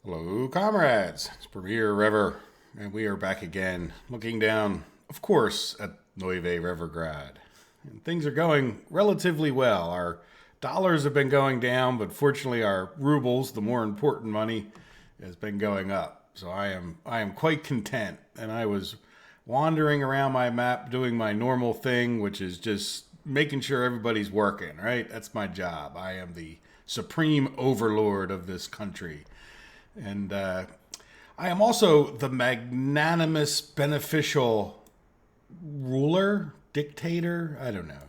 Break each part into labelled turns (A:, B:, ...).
A: Hello, comrades. It's Premier Rever, and we are back again, looking down, of course, at Neuve Revergrad. And things are going relatively well. Our dollars have been going down, but fortunately, our rubles, the more important money, has been going up. So I am quite content. And I was wandering around my map doing my normal thing, which is just making sure everybody's working. Right, that's my job. I am the supreme overlord of this country. And I am also the magnanimous, beneficial ruler, dictator, I don't know.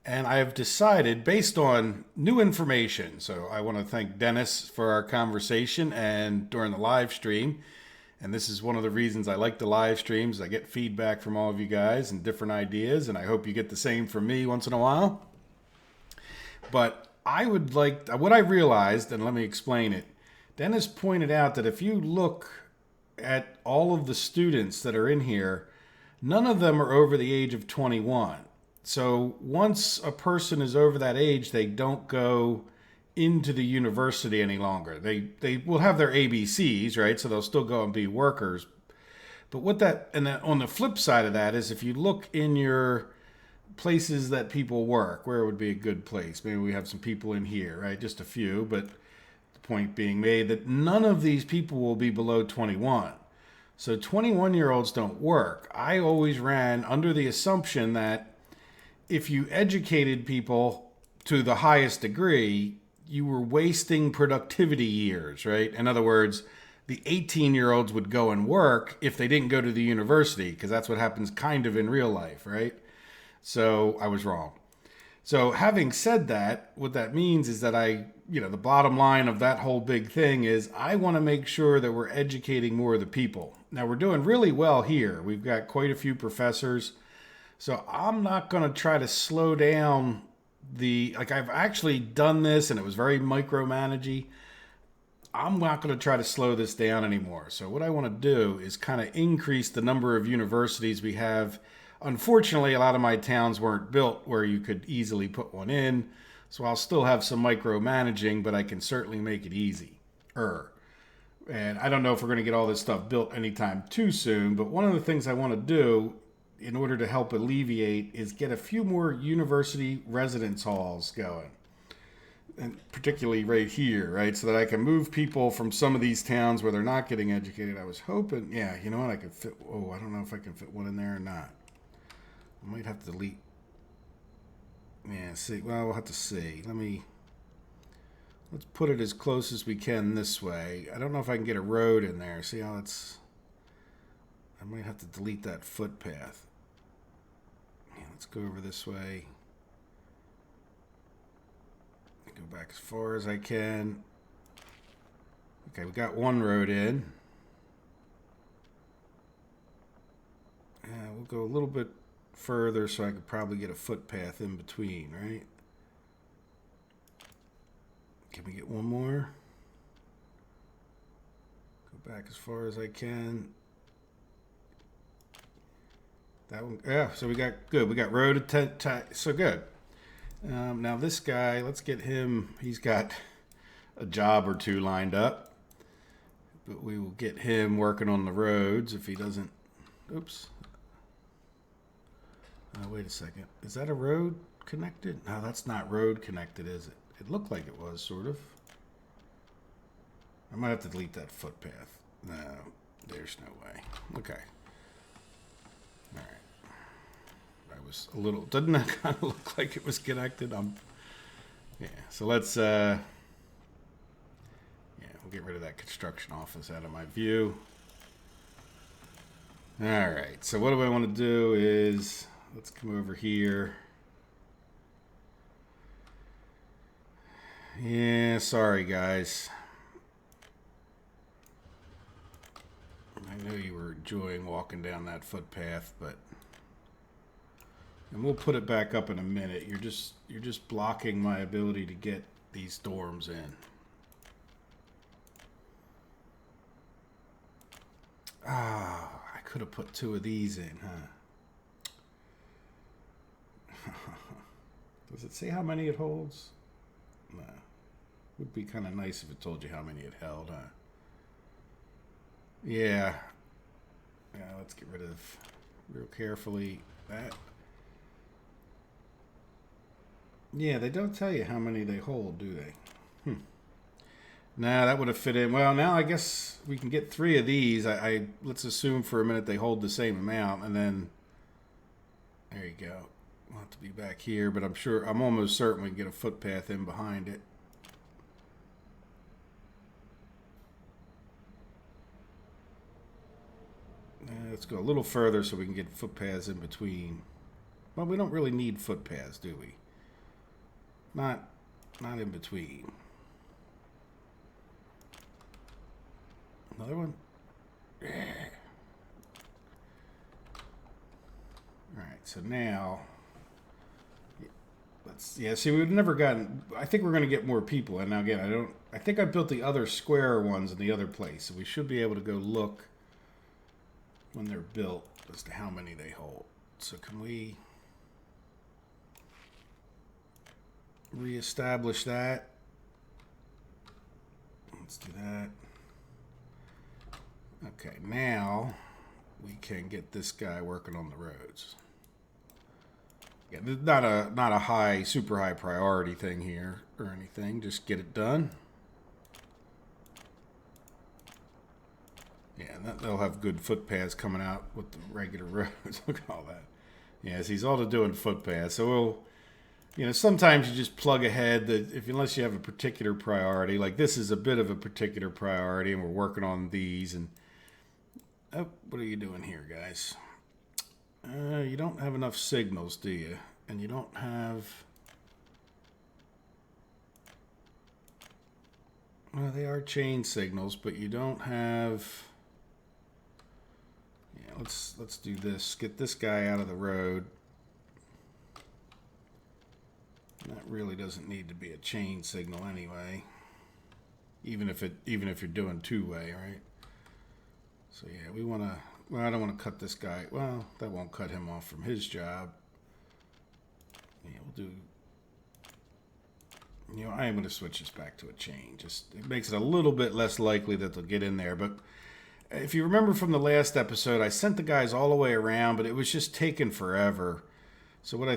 A: And I have decided, based on new information, so I want to thank Dennis for our conversation and during the live stream. And this is one of the reasons I like the live streams. I get feedback from all of you guys and different ideas, and I hope you get the same from me once in a while. But I would like, what I realized, and let me explain it. Dennis pointed out that if you look at all of the students that are in here, none of them are over the age of 21. So once a person is over that age, they don't go into the university any longer. They will have their ABCs, right? So they'll still go and be workers. But what that, and then on the flip side of that is if you look in your places that people work, where would be a good place? Maybe we have some people in here, right? Just a few, but the point being made that none of these people will be below 21. So 21-year-olds don't work. I always ran under the assumption that if you educated people to the highest degree, you were wasting productivity years, right? In other words, the 18-year-olds would go and work if they didn't go to the university, because that's what happens kind of in real life, right? So I was wrong. So having said that, what that means is that the bottom line of that whole big thing is I want to make sure that we're educating more of the people. Now we're doing really well here. We've got quite a few professors. So I'm not going to try to slow down I've actually done this and it was very micromanagey. I'm not going to try to slow this down anymore. So what I want to do is kind of increase the number of universities we have. Unfortunately, a lot of my towns weren't built where you could easily put one in. So I'll still have some micromanaging, but I can certainly make it easy. And I don't know if we're going to get all this stuff built anytime too soon, but one of the things I want to do in order to help alleviate is get a few more university residence halls going. And particularly right here, right? So that I can move people from some of these towns where they're not getting educated. I was hoping, yeah, you know what? I could fit, I don't know if I can fit one in there or not. I might have to delete. Yeah, see, well, we'll have to see. Let's put it as close as we can this way. I don't know if I can get a road in there. See how I might have to delete that footpath. Yeah, let's go over this way. Go back as far as I can. Okay, we got one road in. We'll go a little bit further so I could probably get a footpath in between, right? Can we get one more? Go back as far as I can. That one, yeah, so we got good. We got road so good. Now this guy, let's get him. He's got a job or two lined up, but we will get him working on the roads if he doesn't. Oops. Wait a second. Is that a road connected? No, that's not road connected, is it? It looked like it was, sort of. I might have to delete that footpath. No, there's no way. Okay. All right. I was a little. Doesn't that kind of look like it was connected? Yeah. So let's. Yeah, we'll get rid of that construction office out of my view. All right. So what do I want to do is let's come over here. Yeah, sorry guys. I know you were enjoying walking down that footpath, but and we'll put it back up in a minute. You're just blocking my ability to get these dorms in. I could have put two of these in, huh? Does it say how many it holds? No. Would be kind of nice if it told you how many it held, huh? Yeah. Yeah, let's get rid of real carefully that. Yeah, they don't tell you how many they hold, do they? Nah, that would have fit in. Well, now I guess we can get 3 of these. I let's assume for a minute they hold the same amount, and then there you go. We'll have to be back here, but I'm almost certain we can get a footpath in behind it. Let's go a little further so we can get footpaths in between. Well, we don't really need footpaths, do we? Not in between. Another one. Yeah. All right, so now see, we've never gotten. I think we're going to get more people, and now again, I think I built the other square ones in the other place, so we should be able to go look when they're built as to how many they hold. So can we reestablish that? Let's do that. Okay, now we can get this guy working on the roads. Yeah, not a super high priority thing here or anything. Just get it done. Yeah, and they'll have good footpaths coming out with the regular roads. Look at all that. Yes, he's all to doing footpaths. So we'll, sometimes you just plug ahead unless you have a particular priority. Like this is a bit of a particular priority, and we're working on these. And oh, what are you doing here, guys? You don't have enough signals, do you? And you don't have. Well, they are chain signals, but you don't have. Yeah, let's do this. Get this guy out of the road. That really doesn't need to be a chain signal anyway. Even if you're doing two-way, right? So yeah, we want to. Well, I don't want to cut this guy. Well, that won't cut him off from his job. Yeah, we'll do. I am going to switch this back to a chain. Just it makes it a little bit less likely that they'll get in there. But if you remember from the last episode, I sent the guys all the way around, but it was just taking forever. So what I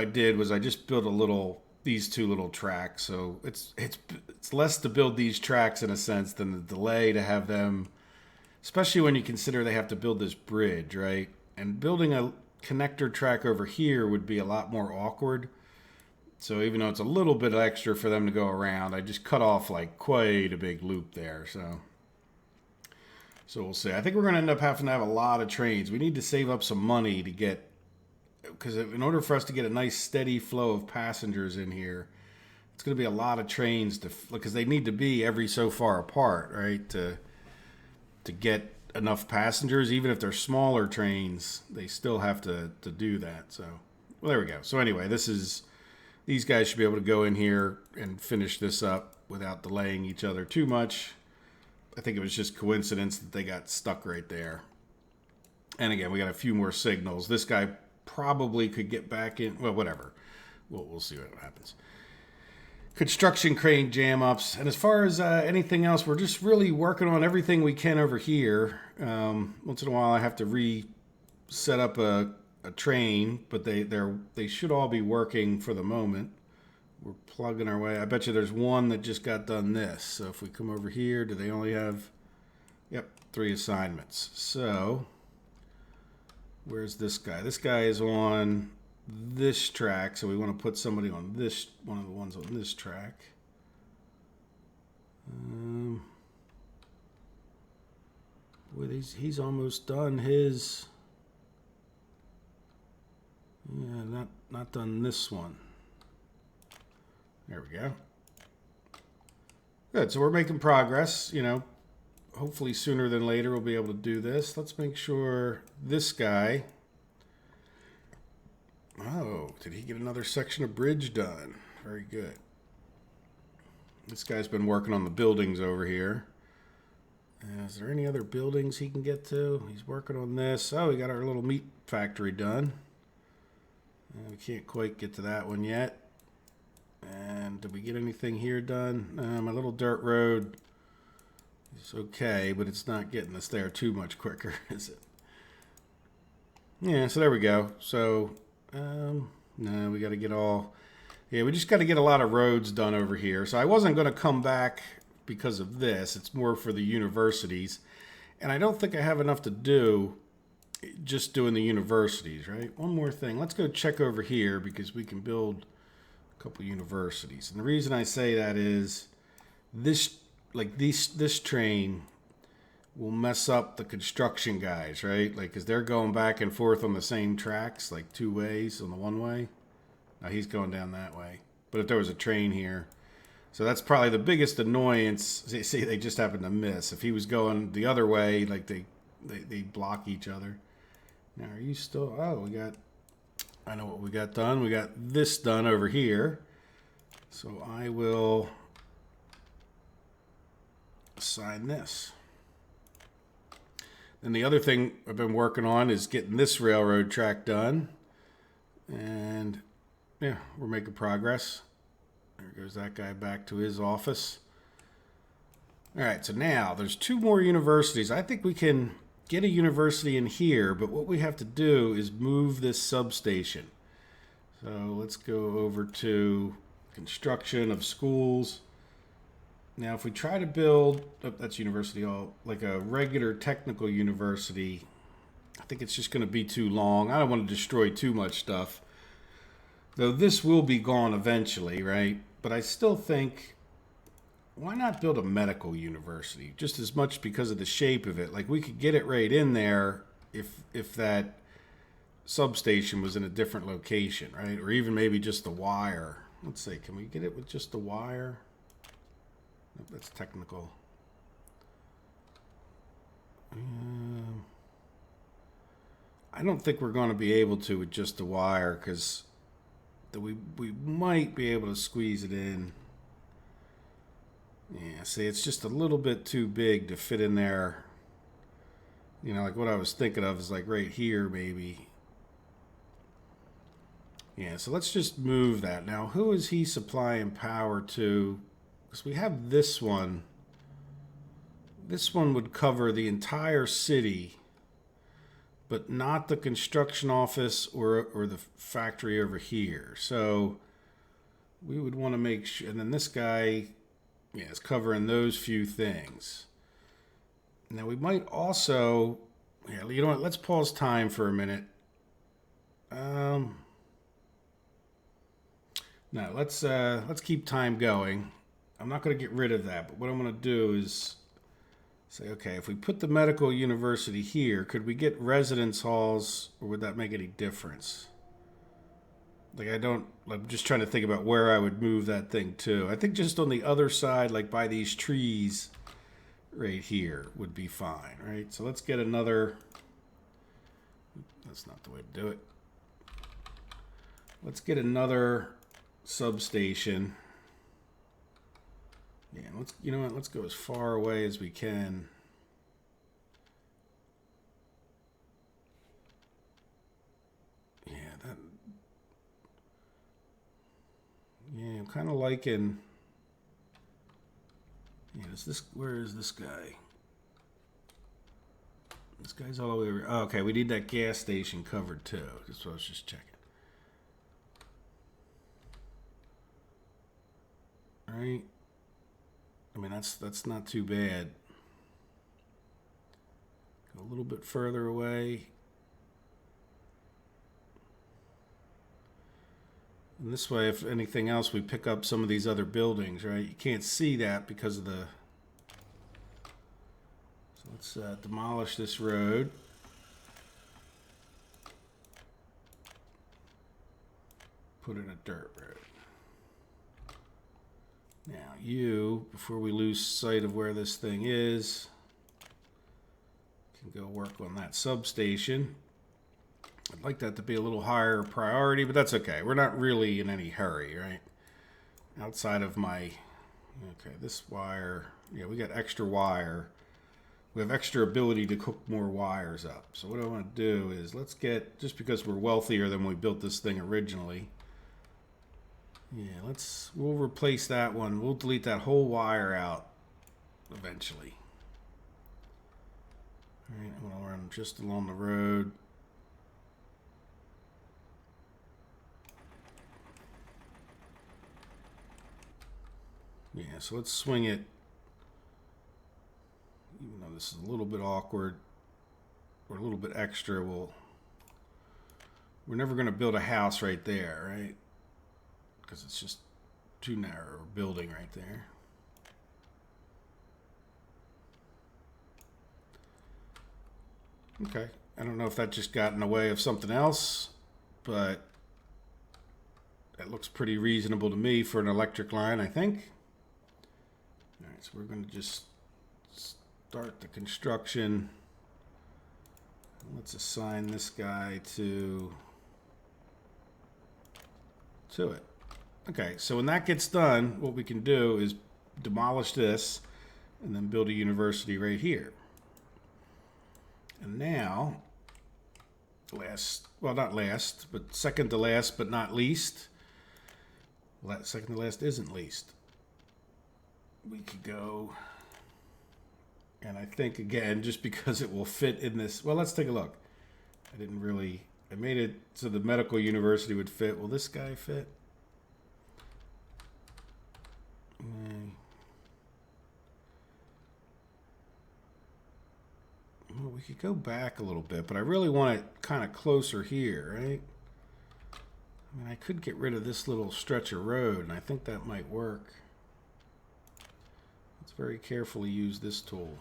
A: did was I just built these 2 little tracks. So it's less to build these tracks in a sense than the delay to have them, especially when you consider they have to build this bridge, right? And building a connector track over here would be a lot more awkward. So even though it's a little bit extra for them to go around, I just cut off like quite a big loop there. So we'll see. I think we're going to end up having to have a lot of trains. We need to save up some money to get, because in order for us to get a nice steady flow of passengers in here, it's going to be a lot of trains because they need to be every so far apart, right? To get enough passengers, even if they're smaller trains, they still have to do that. So, well, there we go. So anyway, these guys should be able to go in here and finish this up without delaying each other too much. I think it was just coincidence that they got stuck right there. And again, we got a few more signals. This guy probably could get back in. Well, whatever. We'll see what happens. Construction crane jam ups. And as far as anything else, we're just really working on everything we can over here. Once in a while, I have to reset up a train, but they should all be working for the moment. We're plugging our way. I bet you there's one that just got done this. So if we come over here, do they only have? Yep, 3 assignments. So where's this guy? This guy is on this track, so we want to put somebody on one of the ones on this track. Boy, he's almost done his. Yeah, not done this one. There we go. Good, so we're making progress. Hopefully sooner than later we'll be able to do this. Let's make sure this guy. Oh, did he get another section of bridge done? Very good. This guy's been working on the buildings over here. Is there any other buildings he can get to? He's working on this. Oh, we got our little meat factory done. We can't quite get to that one yet. And did we get anything here done? My little dirt road. It's okay, but it's not getting us there too much quicker, is it? Yeah, so there we go. So, no, we got to get all... Yeah, we just got to get a lot of roads done over here. So I wasn't going to come back because of this. It's more for the universities. And I don't think I have enough to do just doing the universities, right? One more thing. Let's go check over here because we can build a couple universities. And the reason I say that is this, like this train will mess up the construction guys, right? Like, because they're going back and forth on the same tracks, like two ways on the one way. Now he's going down that way. But if there was a train here, so that's probably the biggest annoyance. See, they just happen to miss. If he was going the other way, like they block each other. Now, are you still... Oh, we got... I know what we got done. We got this done over here. So I will assign this. And the other thing I've been working on is getting this railroad track done. And, yeah, we're making progress. There goes that guy back to his office. All right, so now there's two more universities. I think we can get a university in here, but what we have to do is move this substation. So let's go over to construction of schools. Now, if we try to build, oh, that's university hall, like a regular technical university, I think it's just going to be too long. I don't want to destroy too much stuff. Though this will be gone eventually, right? But I still think, why not build a medical university? Just as much because of the shape of it. Like, we could get it right in there if that substation was in a different location, right? Or even maybe just the wire. Let's see, can we get it with just the wire? Nope, that's technical. I don't think we're going to be able to with just the wire, because we might be able to squeeze it in. Yeah, see, it's just a little bit too big to fit in there. You know, like what I was thinking of is like right here, maybe. Yeah, so let's just move that. Now, who is he supplying power to? Because we have this one. This one would cover the entire city, but not the construction office or the factory over here. So we would want to make sure, and then this guy, yeah, is covering those few things. Now we might also, yeah, you know what, let's pause time for a minute. No, let's keep time going. I'm not going to get rid of that, but what I'm going to do is say, okay, if we put the medical university here, could we get residence halls, or would that make any difference? Like, I'm just trying to think about where I would move that thing to. I think just on the other side, like by these trees right here would be fine, right? So let's get another, that's not the way to do it. Let's get another substation. Yeah, you know what, let's go as far away as we can. Yeah, I'm kind of liking, yeah, where is this guy? This guy's all the way over. Oh, okay, we need that gas station covered too. That's what I was just checking. All right. I mean, that's not too bad. Go a little bit further away. And this way, if anything else, we pick up some of these other buildings, right? You can't see that because of the... So let's demolish this road. Put in a dirt road. Now you, before we lose sight of where this thing is, can go work on that substation. I'd like that to be a little higher priority, but that's okay. We're not really in any hurry, right? Outside of my, okay, this wire, yeah, we got extra wire. We have extra ability to cook more wires up. So what I want to do is let's get, just because we're wealthier than when we built this thing originally, yeah, we'll replace that one. We'll delete that whole wire out eventually. All right, I'm going to run just along the road. Yeah, so let's swing it. Even though this is a little bit awkward, or a little bit extra, we're never going to build a house right there, right? Because it's just too narrow a building right there. Okay, I don't know if that just got in the way of something else, but that looks pretty reasonable to me for an electric line, I think. All right, so we're going to just start the construction. Let's assign this guy to it. Okay, so when that gets done, what we can do is demolish this and then build a university right here. And now, not last, but second to last, but not least. Second to last isn't least. We could go, and I think again, just because it will fit in this, well, let's take a look. I made it so the medical university would fit. Will this guy fit? Well, we could go back a little bit, but I really want it kind of closer here, right? I mean, I could get rid of this little stretch of road, and I think that might work. Let's very carefully use this tool.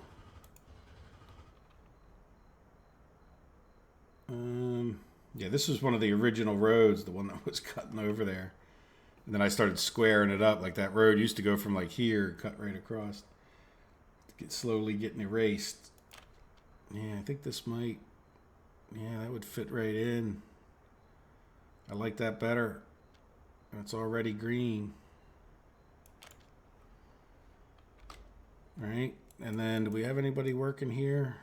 A: Yeah, this was one of the original roads, the one that was cutting over there. And then I started squaring it up. Like that road used to go from like here, cut right across. Slowly getting erased. Yeah, I think this might, yeah, that would fit right in. I like that better. It's already green. All right, and then do we have anybody working here?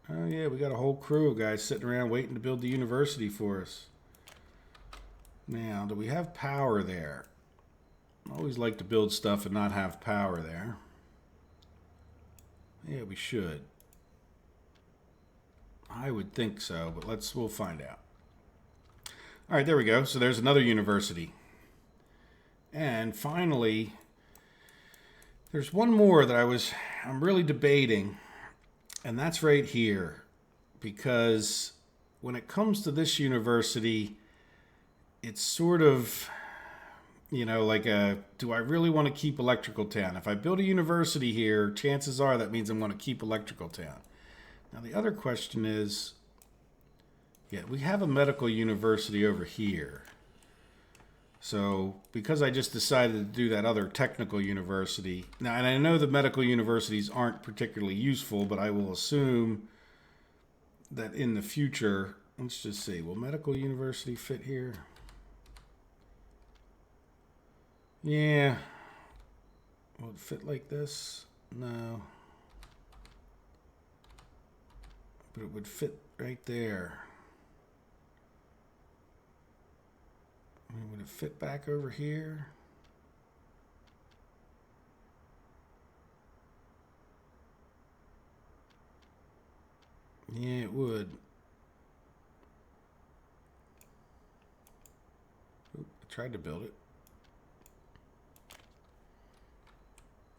A: Oh yeah, we got a whole crew of guys sitting around waiting to build the university for us. Now, do we have power there? I always like to build stuff and not have power there. Yeah, we should. I would think so, but we'll find out. All right, there we go. So there's another university. And finally, there's one more that I'm really debating, and that's right here. Because when it comes to this university, it's sort of, like do I really want to keep Electrical Town? If I build a university here, chances are that means I'm going to keep Electrical Town. Now, the other question is, yeah, we have a medical university over here. So because I just decided to do that other technical university, now, and I know the medical universities aren't particularly useful, but I will assume that in the future, let's just see, will medical university fit here? Yeah. Will it fit like this? No. But it would fit right there. I mean, would it fit back over here? Yeah, it would. Oop, I tried to build it.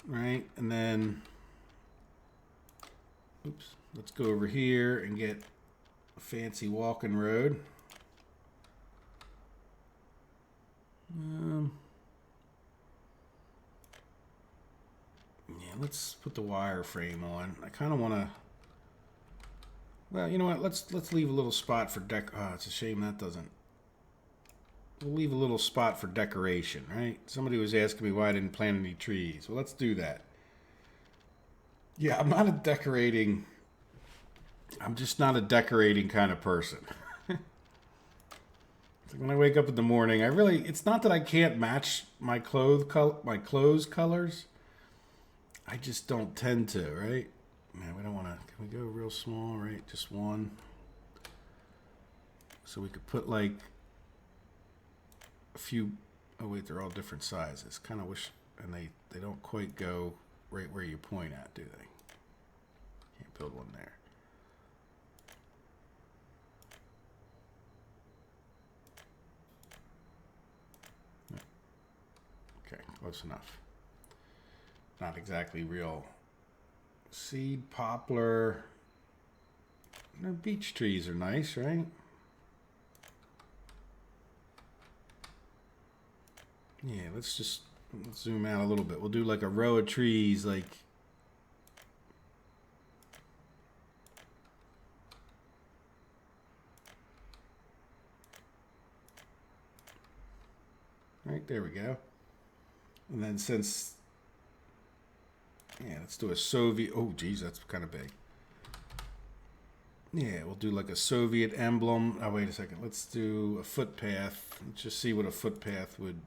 A: Right, and then, oops, let's go over here and get a fancy walking road. Yeah, let's put the wire frame on. I kind of want to. Well, you know what? Let's leave a little spot for Oh, it's a shame that doesn't. We'll leave a little spot for decoration, right? Somebody was asking me why I didn't plant any trees. Well, let's do that. Yeah, I'm just not a decorating kind of person. Like when I wake up in the morning, it's not that I can't match my clothes colors. I just don't tend to, right? Man, we don't want to, can we go real small, right? Just one. So we could put like a few, oh wait, they're all different sizes. Kind of wish, and they don't quite go right where you point at, do they? Can't build one there. close enough. Not exactly real. Seed poplar. No, beech trees are nice, right? Yeah, let's zoom out a little bit. We'll do like a row of trees, like right there we go. And then since, yeah, let's do a Soviet. Oh, geez, that's kind of big. Yeah, we'll do like a Soviet emblem. Oh, wait a second. Let's do a footpath. Let's just see what a footpath would.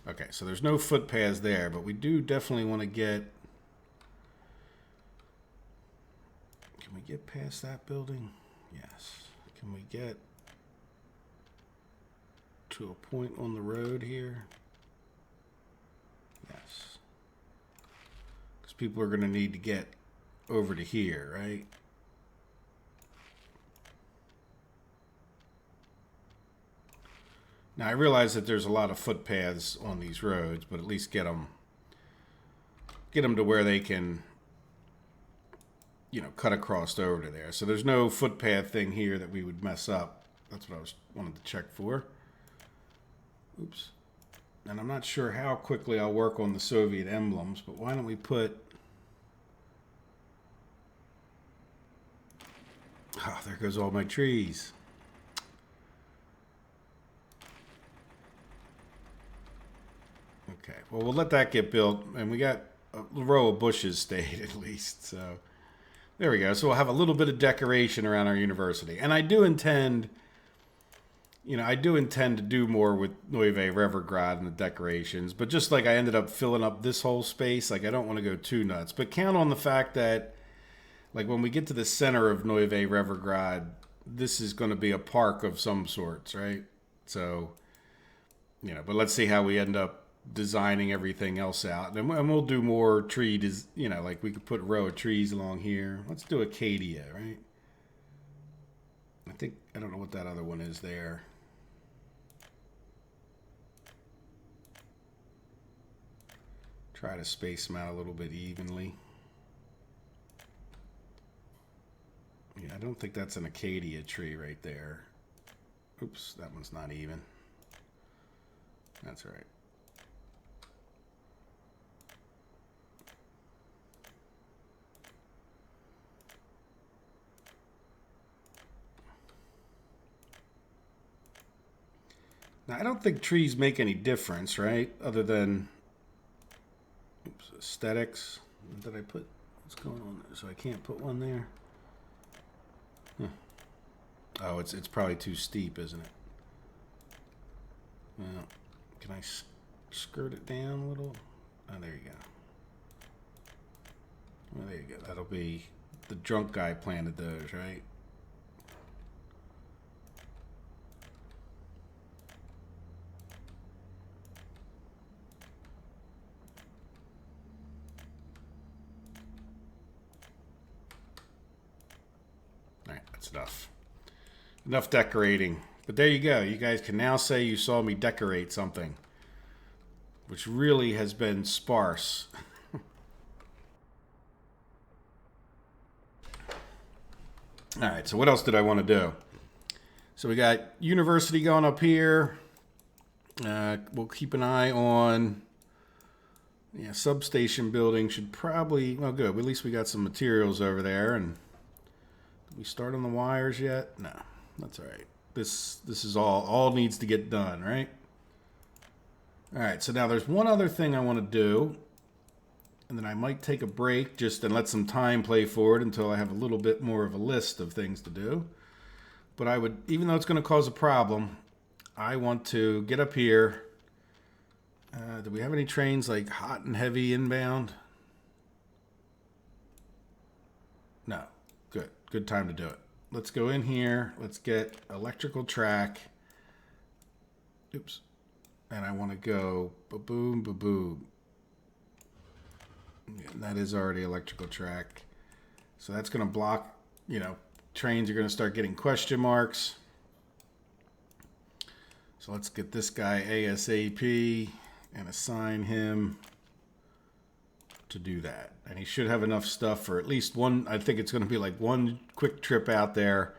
A: Okay, so there's no footpaths there, but we do definitely want to get. Can we get past that building? Yes. Can we get to a point on the road here? Yes. Because people are going to need to get over to here, right? Now, I realize that there's a lot of footpaths on these roads, but at least get them to where they can, you know, cut across over to there. So there's no footpath thing here that we would mess up. That's what I wanted to check for. Oops. And I'm not sure how quickly I'll work on the Soviet emblems, but why don't we put... Oh, there goes all my trees. Okay, well, we'll let that get built, and we got a row of bushes stayed at least, so there we go. So we'll have a little bit of decoration around our university, and I do intend, you know, to do more with Nueve Revergrad and the decorations, but just like I ended up filling up this whole space, like I don't want to go too nuts, but count on the fact that, like when we get to the center of Nueve Revergrad, this is going to be a park of some sorts, right? So, you know, but let's see how we end up designing everything else out, and we'll do more trees, you know, like we could put a row of trees along here. Let's do Acadia, right? I don't know what that other one is there. Try to space them out a little bit evenly. Yeah, I don't think that's an Acadia tree right there. Oops, that one's not even. That's all right. Now, I don't think trees make any difference, right? Other than, oops, aesthetics. What did I put? What's going on there? So I can't put one there? Huh. Oh, it's probably too steep, isn't it? Well, can I skirt it down a little? Oh, there you go. Well, there you go. That'll be, the drunk guy planted those, right? Enough decorating. But there you go. You guys can now say you saw me decorate something, which really has been sparse. All right, so what else did I want to do? So we got university going up here. We'll keep an eye on, yeah, substation building should probably, well, good. At least we got some materials over there. And did we start on the wires yet? No. That's all right. This is all needs to get done, right? All right, so now there's one other thing I want to do, and then I might take a break just and let some time play forward until I have a little bit more of a list of things to do. But I would, even though it's going to cause a problem, I want to get up here. Do we have any trains like hot and heavy inbound? No. Good time to do it. Let's go in here. Let's get electrical track. Oops. And I want to go ba-boom, ba-boom. Yeah, that is already electrical track. So that's going to block, you know, trains are going to start getting question marks. So let's get this guy ASAP. and assign him to do that. And he should have enough stuff for at least one. I think it's going to be like one quick trip out there,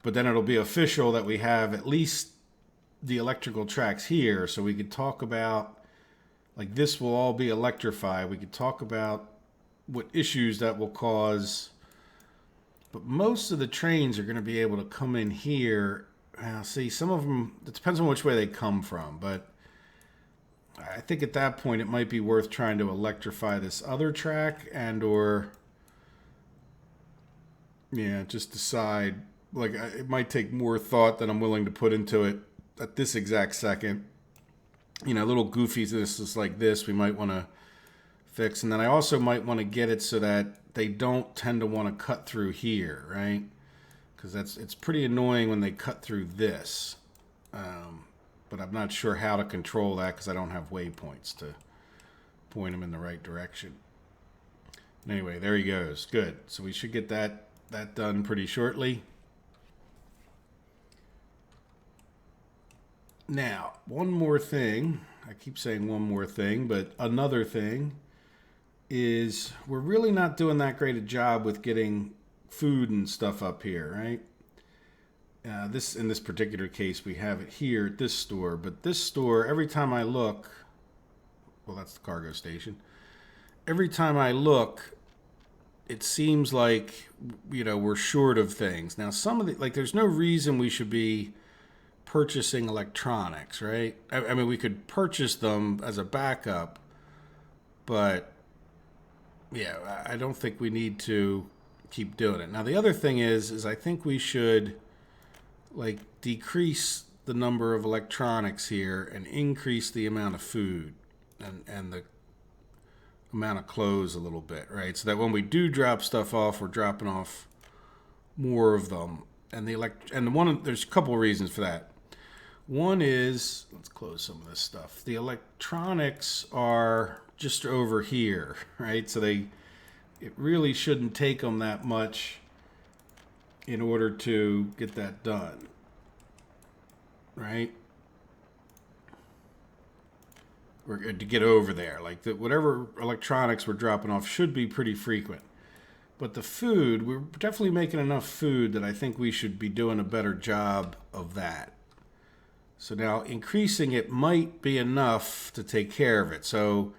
A: but then it'll be official that we have at least the electrical tracks here, so we could talk about, like, this will all be electrified. We could talk about what issues that will cause, but most of the trains are going to be able to come in here. See, some of them, it depends on which way they come from, but I think at that point it might be worth trying to electrify this other track and or, yeah, just decide, like, it might take more thought than I'm willing to put into it at this exact second. You know, little goofiness like this we might want to fix. And then I also might want to get it so that they don't tend to want to cut through here, right? Because it's pretty annoying when they cut through this. But I'm not sure how to control that because I don't have waypoints to point them in the right direction. Anyway, there he goes. Good. So we should get that done pretty shortly. Now, one more thing. I keep saying one more thing, but another thing is we're really not doing that great a job with getting food and stuff up here, right? In this particular case, we have it here at this store, but this store, every time I look, well, that's the cargo station. Every time I look, it seems like, you know, we're short of things. Now, some of the, like, there's no reason we should be purchasing electronics, right? I mean, we could purchase them as a backup, but yeah, I don't think we need to keep doing it. Now, the other thing is I think we should, like, decrease the number of electronics here and increase the amount of food and the amount of clothes a little bit, right? So that when we do drop stuff off, we're dropping off more of them. And there's a couple of reasons for that. One is, let's close some of this stuff. The electronics are just over here, right? So it really shouldn't take them that much in order to get that done, right? Or to get over there. Like, whatever electronics we're dropping off should be pretty frequent. But the food, we're definitely making enough food that I think we should be doing a better job of that. So now increasing it might be enough to take care of it. So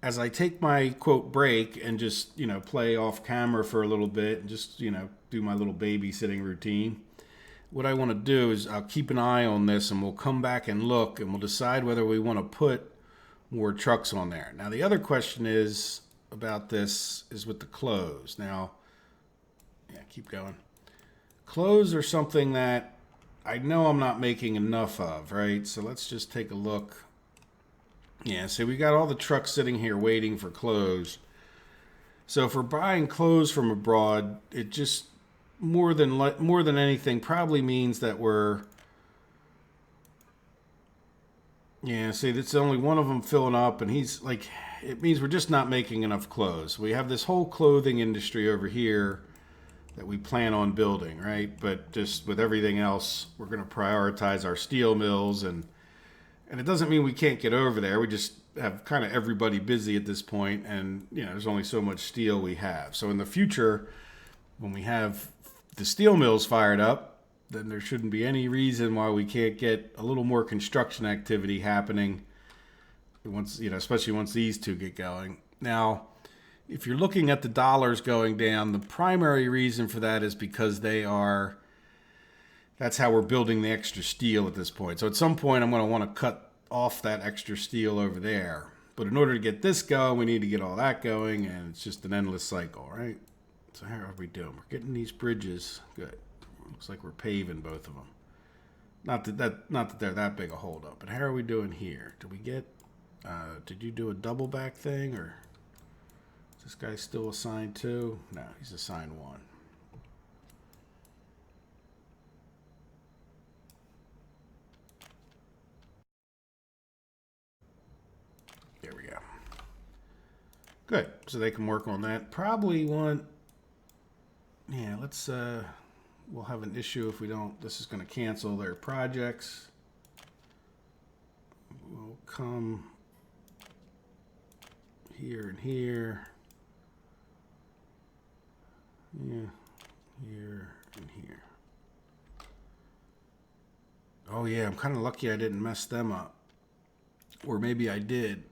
A: as I take my, quote, break and just, you know, play off camera for a little bit and just, you know, do my little babysitting routine, what I want to do is I'll keep an eye on this and we'll come back and look and we'll decide whether we want to put more trucks on there. Now, the other question is about this is with the clothes. Now, yeah, keep going. Clothes are something that I know I'm not making enough of, right? So let's just take a look. Yeah, so we got all the trucks sitting here waiting for clothes. So if we're buying clothes from abroad, it just more than anything probably means that we're, yeah, see, that's only one of them filling up, and he's like, it means we're just not making enough clothes. We have this whole clothing industry over here that we plan on building, right? But just with everything else, we're going to prioritize our steel mills, and it doesn't mean we can't get over there. We just have kind of everybody busy at this point, and you know, there's only so much steel we have. So in the future, when we have the steel mills fired up, then there shouldn't be any reason why we can't get a little more construction activity happening once, you know, especially once these two get going. Now, if you're looking at the dollars going down, the primary reason for that is because that's how we're building the extra steel at this point. So at some point, I'm going to want to cut off that extra steel over there. But in order to get this going, we need to get all that going, and it's just an endless cycle, right? So how are we doing? We're getting these bridges. Good. Looks like we're paving both of them. Not that they're that big a holdup, but how are we doing here? Did we get, did you do a double back thing, or is this guy still assigned 2? No, he's assigned 1. There we go. Good, so they can work on that. Probably want, yeah, let's, we'll have an issue if we don't. This is going to cancel their projects. We'll come here and here. Yeah, here and here. Oh yeah, I'm kind of lucky I didn't mess them up. Or maybe I did.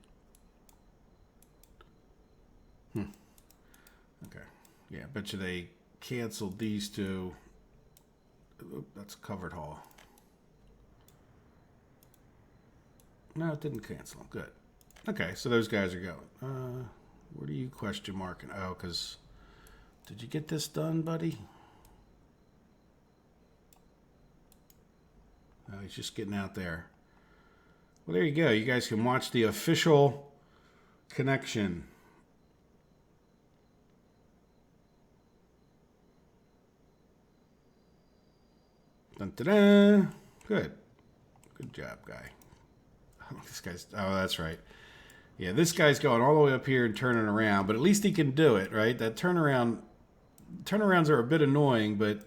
A: Okay. Yeah, I bet you they canceled these two. Oop, that's a covered hall. No, it didn't cancel them. Good. Okay, so those guys are going. What are you question marking? Oh, because... Did you get this done, buddy? Oh, he's just getting out there. Well, there you go. You guys can watch the official connection. Dun-da-da. Good. Good job, guy. Oh, this guy's... Oh, that's right. Yeah, this guy's going all the way up here and turning around, but at least he can do it, right? That turnarounds are a bit annoying, but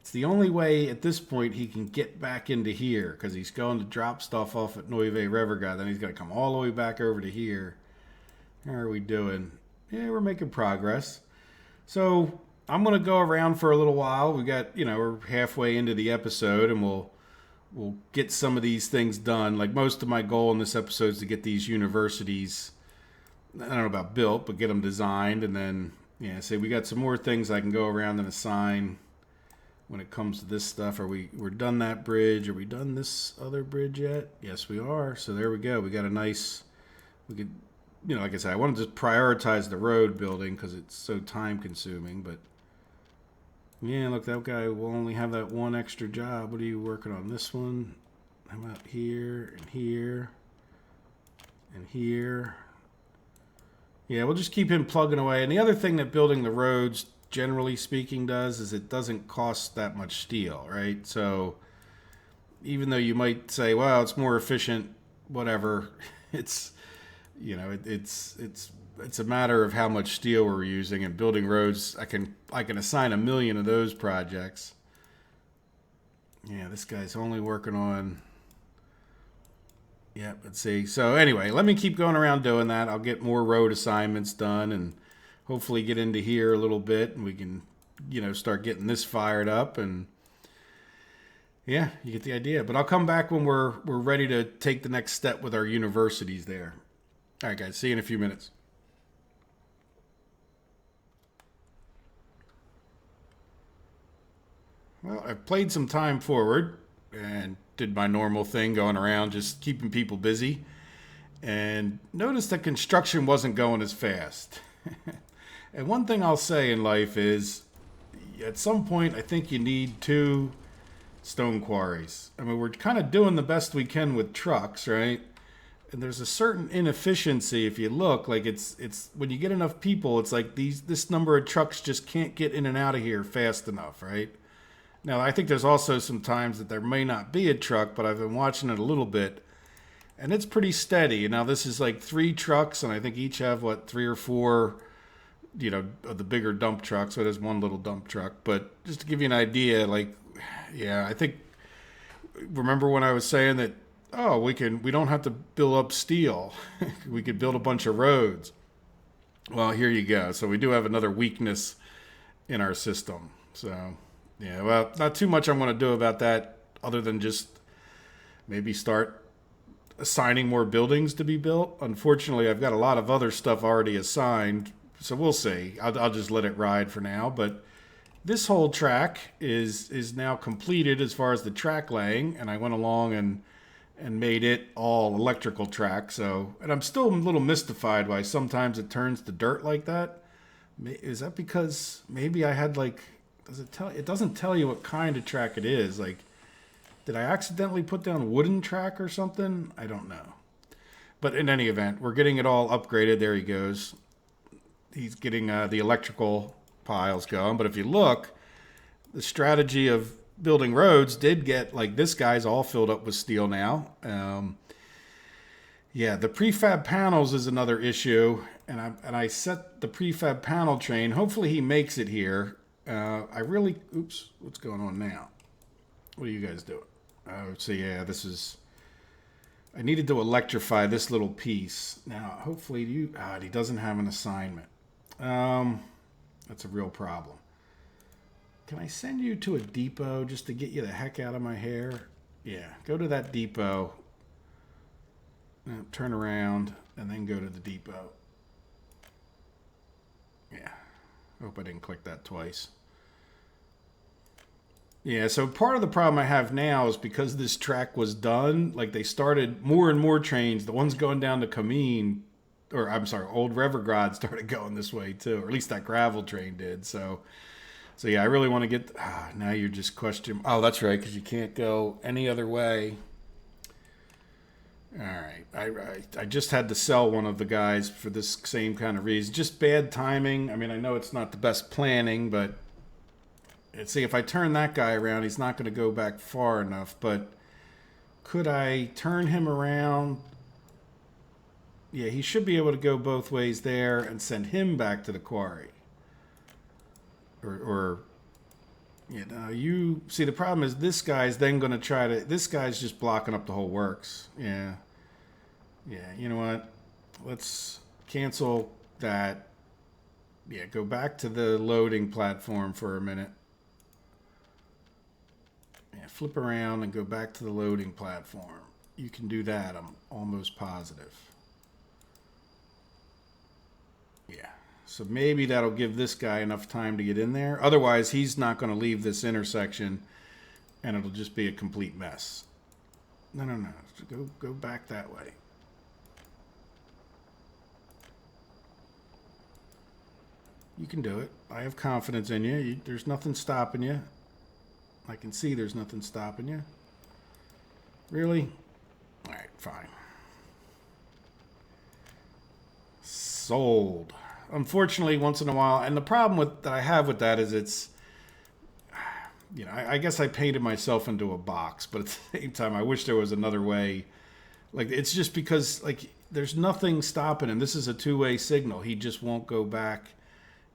A: it's the only way at this point he can get back into here, because he's going to drop stuff off at Nueve Reverga. Then he's going to come all the way back over to here. How are we doing? Yeah, we're making progress. So I'm going to go around for a little while. We got, we're halfway into the episode, and we'll get some of these things done. Like, most of my goal in this episode is to get these universities, I don't know about built, but get them designed, and then... Yeah, so we got some more things I can go around and assign when it comes to this stuff. We're done that bridge? Are we done this other bridge yet? Yes, we are. So there we go. We got a nice, we could, like I said, I wanted to prioritize the road building because it's so time consuming. But yeah, look, that guy will only have that one extra job. What are you working on? This one? How about here and here and here? Yeah, we'll just keep him plugging away. And the other thing that building the roads, generally speaking, does is it doesn't cost that much steel, right? So even though you might say, well, it's more efficient, whatever, it's, it's a matter of how much steel we're using. And building roads, I can assign 1 million of those projects. Yeah, this guy's only working on... Yeah, let's see. So anyway, let me keep going around doing that. I'll get more road assignments done and hopefully get into here a little bit, and we can, start getting this fired up. And yeah, you get the idea. But I'll come back when we're ready to take the next step with our universities there. All right, guys. See you in a few minutes. Well, I've played some time forward and did my normal thing going around, just keeping people busy, and noticed that construction wasn't going as fast. And one thing I'll say in life is, at some point, I think you need 2 stone quarries. I mean, we're kind of doing the best we can with trucks, right? And there's a certain inefficiency if you look. Like, it's when you get enough people, it's like this number of trucks just can't get in and out of here fast enough, right? Now, I think there's also some times that there may not be a truck, but I've been watching it a little bit, and it's pretty steady. And now this is like 3 trucks, and I think each have, 3 or 4, of the bigger dump trucks. So there's one little dump truck. But just to give you an idea, I think, remember when I was saying that, we don't have to build up steel. We could build a bunch of roads. Well, here you go. So we do have another weakness in our system. So... yeah, well, not too much I'm going to do about that other than just maybe start assigning more buildings to be built. Unfortunately, I've got a lot of other stuff already assigned, so we'll see. I'll just let it ride for now. But this whole track is now completed as far as the track laying, and I went along and made it all electrical track. So, and I'm still a little mystified why sometimes it turns to dirt like that. Is that because maybe I had it doesn't tell you what kind of track it is. Did I accidentally put down wooden track or something? I don't know. But in any event, we're getting it all upgraded. There he goes. He's getting the electrical piles going. But if you look, the strategy of building roads did get, this guy's all filled up with steel now. Yeah, the prefab panels is another issue. And I set the prefab panel train. Hopefully he makes it here. Oops, what's going on now? What are you guys doing? So yeah, this is, I needed to electrify this little piece. Now, hopefully he doesn't have an assignment. That's a real problem. Can I send you to a depot just to get you the heck out of my hair? Yeah, go to that depot. Turn around and then go to the depot. Yeah, hope I didn't click that twice. Yeah, so part of the problem I have now is because this track was done, like they started more and more trains, the ones going down to Kameen, or I'm sorry, Old Revergrad started going this way too, or at least that gravel train did. So yeah, I really want to get, now you're just questioning, oh, that's right, because you can't go any other way. All right, I just had to sell one of the guys for this same kind of reason. Just bad timing. I mean, I know it's not the best planning, but see, if I turn that guy around, he's not going to go back far enough. But could I turn him around? Yeah, he should be able to go both ways there and send him back to the quarry. Or you know, you see, the problem is this guy's then going to try to. This guy's just blocking up the whole works. Yeah. You know what? Let's cancel that. Yeah, go back to the loading platform for a minute. Flip around and go back to the loading platform. You can do that, I'm almost positive. Yeah, so maybe that'll give this guy enough time to get in there. Otherwise, he's not going to leave this intersection, and it'll just be a complete mess. No. Go back that way. You can do it. I have confidence in you. There's nothing stopping you. I can see there's nothing stopping you. Really? All right, fine. Sold. Unfortunately, once in a while, and the problem that I have with that is it's, you know, I guess I painted myself into a box, but at the same time, I wish there was another way. Like, it's just because, like, there's nothing stopping him. This is a two-way signal. He just won't go back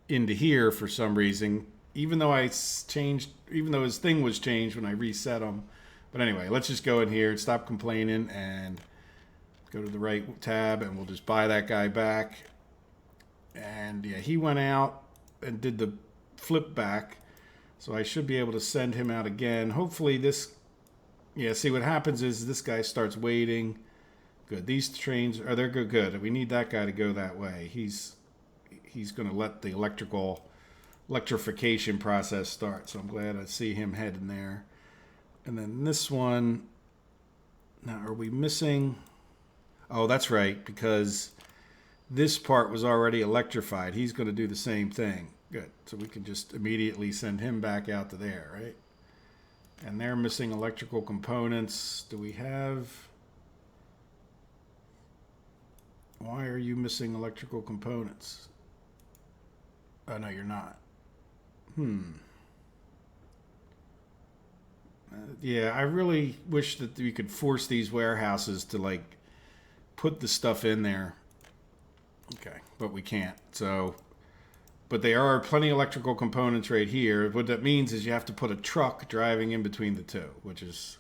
A: into here for some reason. Even though his thing was changed when I reset him. But anyway, let's just go in here, stop complaining, and go to the right tab, and we'll just buy that guy back. And yeah, he went out and did the flip back. So I should be able to send him out again. Hopefully this, yeah, see what happens is this guy starts waiting. Good, these trains, they're good. We need that guy to go that way. He's going to let the electrification process start. So I'm glad I see him heading there. And then this one, now are we missing? Oh, that's right, because this part was already electrified. He's going to do the same thing. Good. So we can just immediately send him back out to there, right? And they're missing electrical components. Do we have... Why are you missing electrical components? Oh, no, you're not. Yeah, I really wish that we could force these warehouses to, like, put the stuff in there. Okay, but we can't. So, but there are plenty of electrical components right here. What that means is you have to put a truck driving in between the two, which is,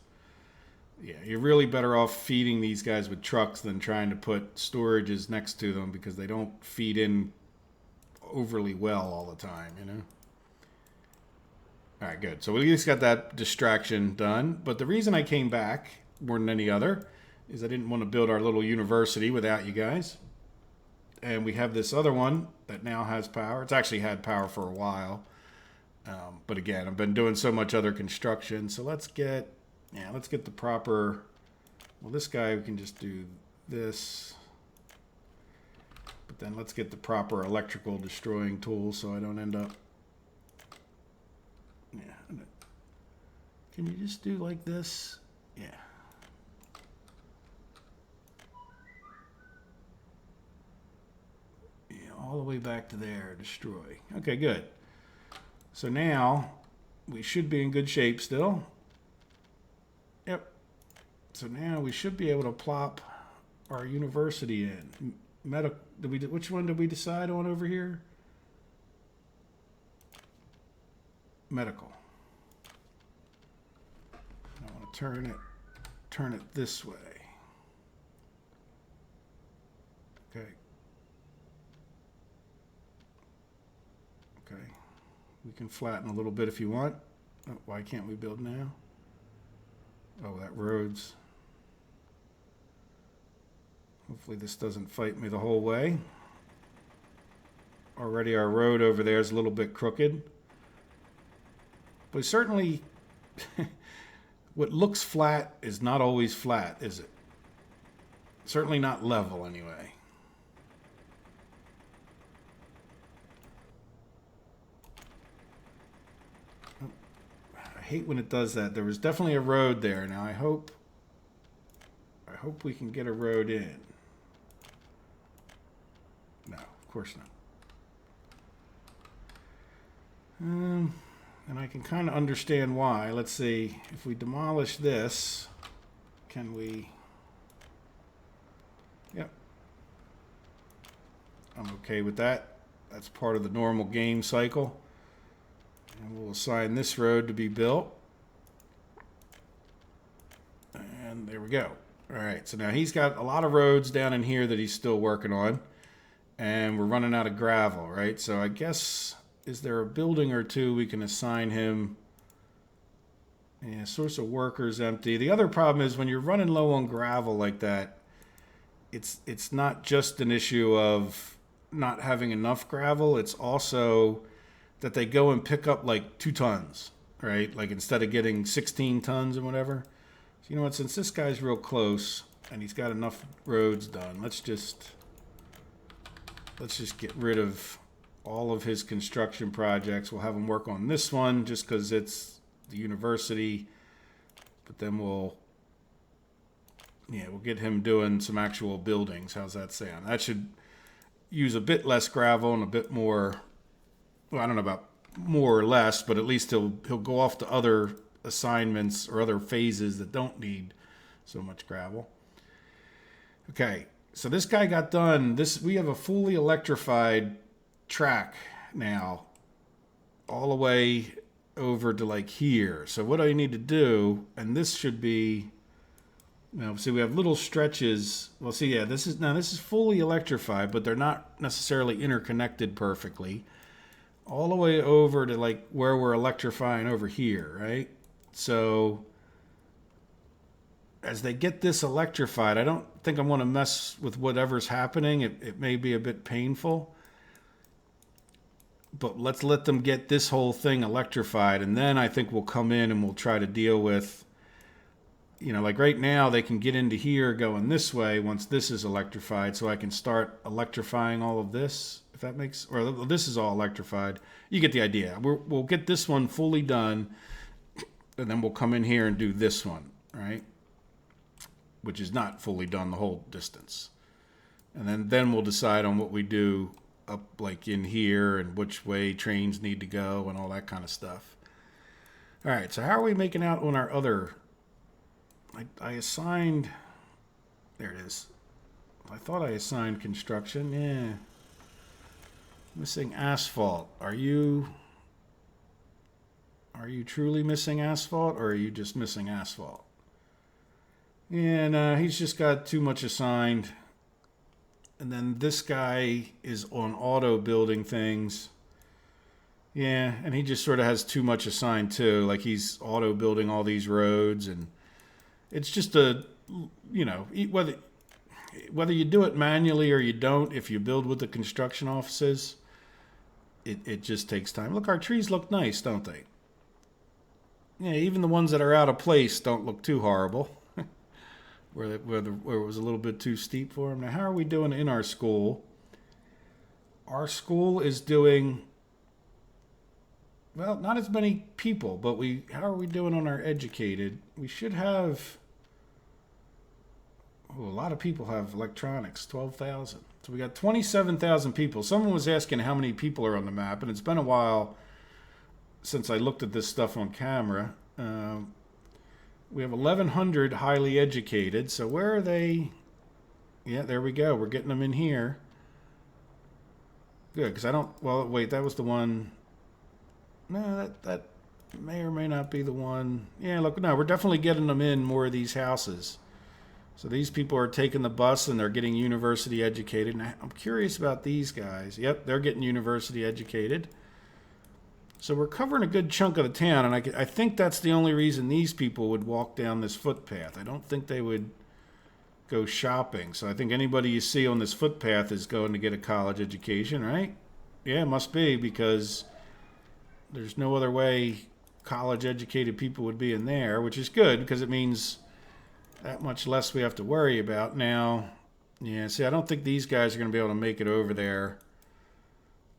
A: yeah, you're really better off feeding these guys with trucks than trying to put storages next to them because they don't feed in overly well all the time, you know? All right, good. So we at least got that distraction done. But the reason I came back more than any other is I didn't want to build our little university without you guys. And we have this other one that now has power. It's actually had power for a while. But again, I've been doing so much other construction. So let's get the proper, well, this guy, we can just do this. But then let's get the proper electrical destroying tool so I don't end up. Yeah. Can you just do like this? Yeah. Yeah, all the way back to there, destroy. Okay, good. So now we should be in good shape still. Yep. So now we should be able to plop our university in. Which one did we decide on over here? Medical. I want to turn it this way. Okay. Okay. We can flatten a little bit if you want. Oh, why can't we build now? Oh, that road's... Hopefully this doesn't fight me the whole way. Already our road over there is a little bit crooked. But certainly, what looks flat is not always flat, is it? Certainly not level, anyway. I hate when it does that. There was definitely a road there. Now I hope we can get a road in. No, of course not. And I can kind of understand why. Let's see, if we demolish this, can we... Yep. I'm okay with that. That's part of the normal game cycle. And we'll assign this road to be built. And there we go. All right, so now he's got a lot of roads down in here that he's still working on. And we're running out of gravel, right? So I guess... Is there a building or two we can assign him? Yeah, source of workers empty. The other problem is when you're running low on gravel like that, it's not just an issue of not having enough gravel. It's also that they go and pick up like 2 tons, right? Like instead of getting 16 tons or whatever. So you know what? Since this guy's real close and he's got enough roads done, let's just get rid of all of his construction projects. We'll have him work on this one just because it's the university. But then we'll get him doing some actual buildings. How's that sound? That should use a bit less gravel and a bit more, well, I don't know about more or less, but at least he'll go off to other assignments or other phases that don't need so much gravel. Okay, so this guy got done. We have a fully electrified track now all the way over to like here. So what I need to do, and this should be, see we have little stretches. Well, see, yeah, this is fully electrified, but they're not necessarily interconnected perfectly. All the way over to like where we're electrifying over here, right? So as they get this electrified, I don't think I want to mess with whatever's happening. It may be a bit painful. But let's let them get this whole thing electrified, and then I think we'll come in and we'll try to deal with, like right now they can get into here going this way once this is electrified, so I can start electrifying all of this, if that makes, or this is all electrified. You get the idea. We'll get this one fully done, and then we'll come in here and do this one, right? Which is not fully done the whole distance. And then we'll decide on what we do up like in here and which way trains need to go and all that kind of stuff. All right, so how are we making out on our other... I assigned... There it is. I thought I assigned construction. Yeah. Missing asphalt. Are you truly missing asphalt, or are you just missing asphalt? Yeah, no, he's just got too much assigned. And then this guy is on auto building things. Yeah, and he just sort of has too much assigned too. Like he's auto building all these roads, and it's just whether you do it manually or you don't, if you build with the construction offices, it just takes time. Look, our trees look nice, don't they? Yeah, even the ones that are out of place don't look too horrible. Where it was a little bit too steep for him. Now, how are we doing in our school? Our school is doing, well, not as many people, but how are we doing on our educated? We should have, a lot of people have electronics, 12,000. So we got 27,000 people. Someone was asking how many people are on the map, and it's been a while since I looked at this stuff on camera. We have 1,100 highly educated. So where are they? Yeah, there we go. We're getting them in here. Good, because I don't... Well, wait, that was the one... No, that may or may not be the one... Yeah, look, no, we're definitely getting them in more of these houses. So these people are taking the bus and they're getting university educated. And I'm curious about these guys. Yep, they're getting university educated. So we're covering a good chunk of the town, and I think that's the only reason these people would walk down this footpath. I don't think they would go shopping. So I think anybody you see on this footpath is going to get a college education, right? Yeah, it must be, because there's no other way college educated people would be in there, which is good because it means that much less we have to worry about. Now, yeah, see, I don't think these guys are going to be able to make it over there,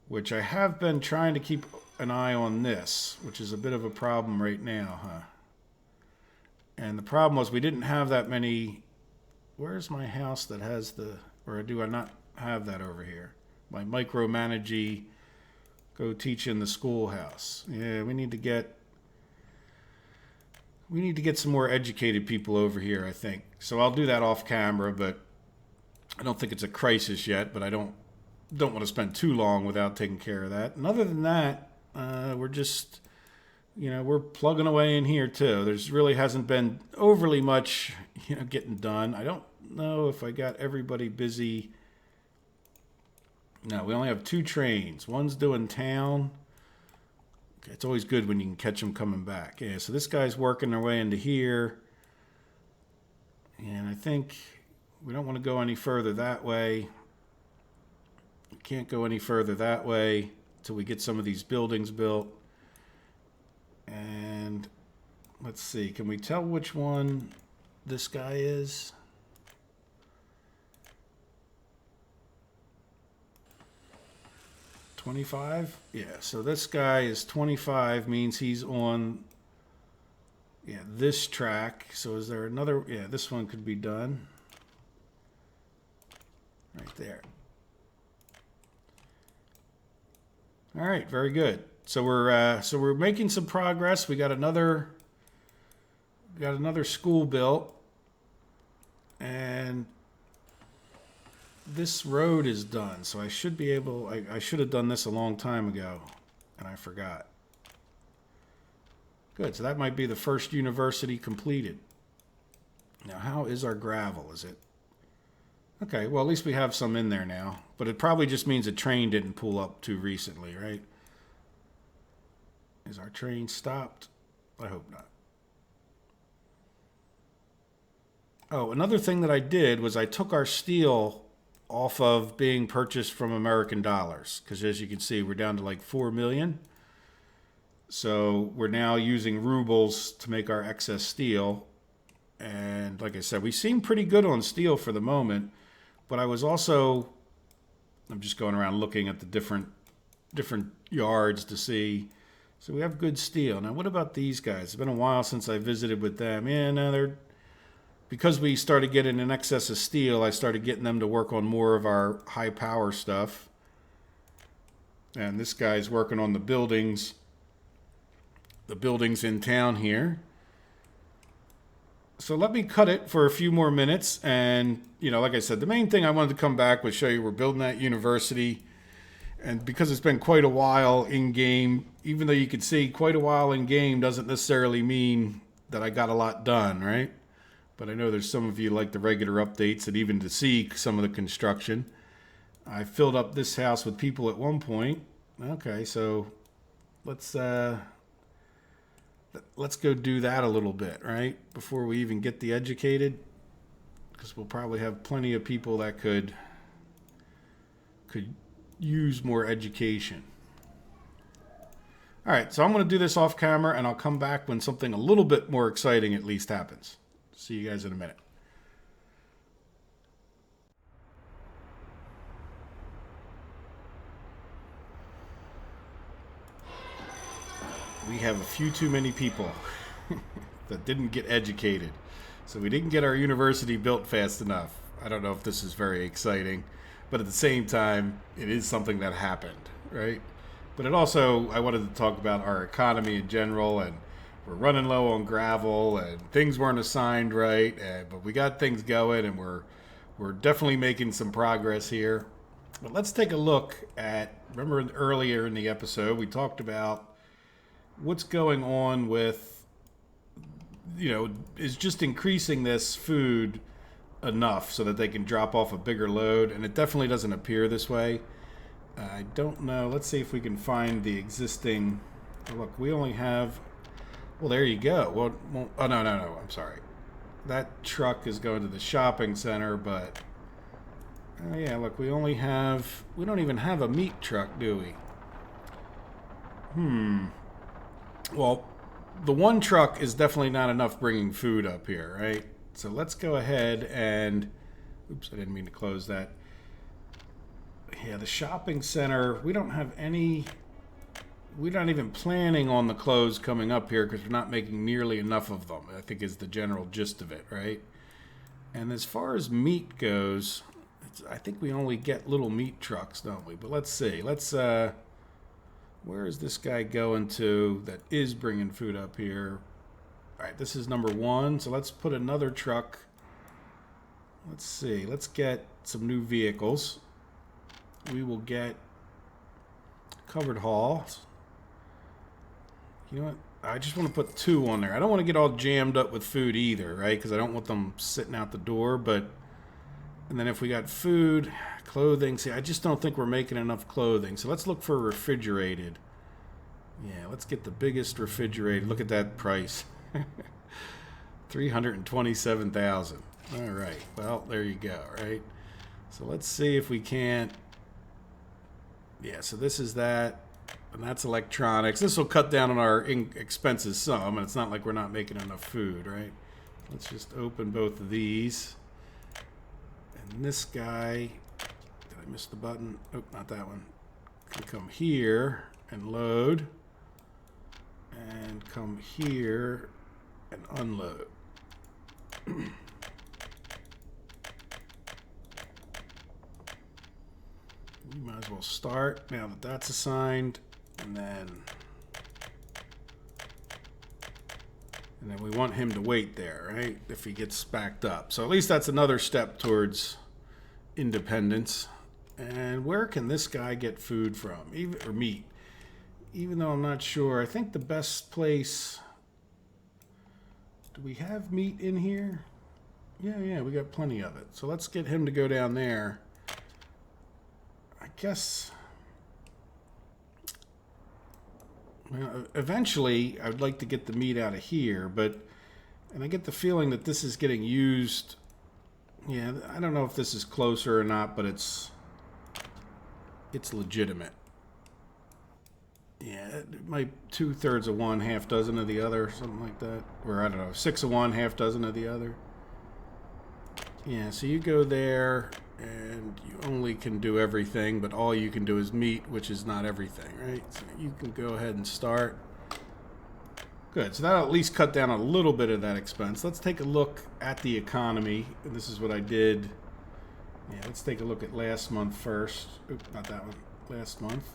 A: which I have been trying to keep an eye on this, which is a bit of a problem right now, huh? And the problem was we didn't have that many. Where's my house that has the, or do I not have that over here? My micromanagey, go teach in the schoolhouse. Yeah, we need to get some more educated people over here, I think. So I'll do that off camera, but I don't think it's a crisis yet, but I don't want to spend too long without taking care of that. And other than that, we're just, we're plugging away in here too. There's really hasn't been overly much, getting done. I don't know if I got everybody busy. No, we only have 2 trains. One's doing town. Okay, it's always good when you can catch them coming back. Yeah, so this guy's working their way into here. And I think we don't want to go any further that way. We can't go any further that way till we get some of these buildings built. And let's see, can we tell which one this guy is? $25? Yeah, so this guy is 25, means he's on, this track. So is there another? Yeah, this one could be done. Right there. All right, very good. So we're making some progress. We got another school built, and this road is done. So I should be able. I should have done this a long time ago, and I forgot. Good. So that might be the first university completed. Now, how is our gravel? Is it? Okay, well, at least we have some in there now. But it probably just means a train didn't pull up too recently, right? Is our train stopped? I hope not. Oh, another thing that I did was I took our steel off of being purchased from American dollars. Because as you can see, we're down to like 4 million. So we're now using rubles to make our excess steel. And like I said, we seem pretty good on steel for the moment. But I'm just going around looking at the different yards to see. So we have good steel. Now, what about these guys? It's been a while since I visited with them. Yeah, no, because we started getting an excess of steel, I started getting them to work on more of our high power stuff. And this guy's working on the buildings in town here. So let me cut it for a few more minutes. And, like I said, the main thing I wanted to come back was show you we're building that university. And because it's been quite a while in game, even though you can see quite a while in game doesn't necessarily mean that I got a lot done, right? But I know there's some of you like the regular updates and even to see some of the construction. I filled up this house with people at one point. Okay, so let's go do that a little bit, right? Before we even get the educated. Because we'll probably have plenty of people that could use more education. All right, so I'm going to do this off camera, and I'll come back when something a little bit more exciting at least happens. See you guys in a minute. We have a few too many people that didn't get educated. So we didn't get our university built fast enough. I don't know if this is very exciting. But at the same time, it is something that happened, right? But it also, I wanted to talk about our economy in general, and we're running low on gravel, and things weren't assigned right, but we got things going, and we're definitely making some progress here. But let's take a look at, remember earlier in the episode, we talked about what's going on with, is just increasing this food enough so that they can drop off a bigger load, and it definitely doesn't appear this way. I don't know. Let's see if we can find the existing. Oh, look, we only have. Well, there you go. Well, oh no, I'm sorry. That truck is going to the shopping center, but oh yeah, look, we only have. We don't even have a meat truck, do we? Well, the one truck is definitely not enough bringing food up here, right? So let's go ahead and. Oops, I didn't mean to close that. Yeah, the shopping center, we don't have any. We're not even planning on the clothes coming up here because we're not making nearly enough of them, I think is the general gist of it, right? And as far as meat goes, I think we only get little meat trucks, don't we? But let's see. Where is this guy going to that is bringing food up here? All right, this is number 1. So let's put another truck. Let's see. Let's get some new vehicles. We will get covered hauls. You know what? I just want to put 2 on there. I don't want to get all jammed up with food either, right? Because I don't want them sitting out the door. But and then if we got food, clothing. See, I just don't think we're making enough clothing. So let's look for refrigerated. Yeah, let's get the biggest refrigerated. Look at that price. 327,000. All right. Well, there you go, right? So let's see if we can't. Yeah, so this is that, and that's electronics. This will cut down on our expenses some, and it's not like we're not making enough food, right? Let's just open both of these. And this guy, did I miss the button? Oh, not that one. Can come here and load, and come here and unload. You might as well start now that that's assigned, and then we want him to wait there, right? If he gets backed up. So at least that's another step towards independence. And where can this guy get food from? Or meat? Even though I'm not sure. I think the best place. Do we have meat in here? Yeah, we got plenty of it. So let's get him to go down there. I guess, well, eventually I would like to get the meat out of here, and I get the feeling that this is getting used. Yeah, I don't know if this is closer or not, but it's legitimate. Yeah, it might 2/3 of one, half dozen of the other, something like that. Or I don't know, 6 of one, half dozen of the other. Yeah, so you go there, and you only can do everything, but all you can do is meat, which is not everything, right? So you can go ahead and start. Good, so that'll at least cut down a little bit of that expense. Let's take a look at the economy, and this is what I did. Yeah, let's take a look at last month first. Oops, not that one. Last month.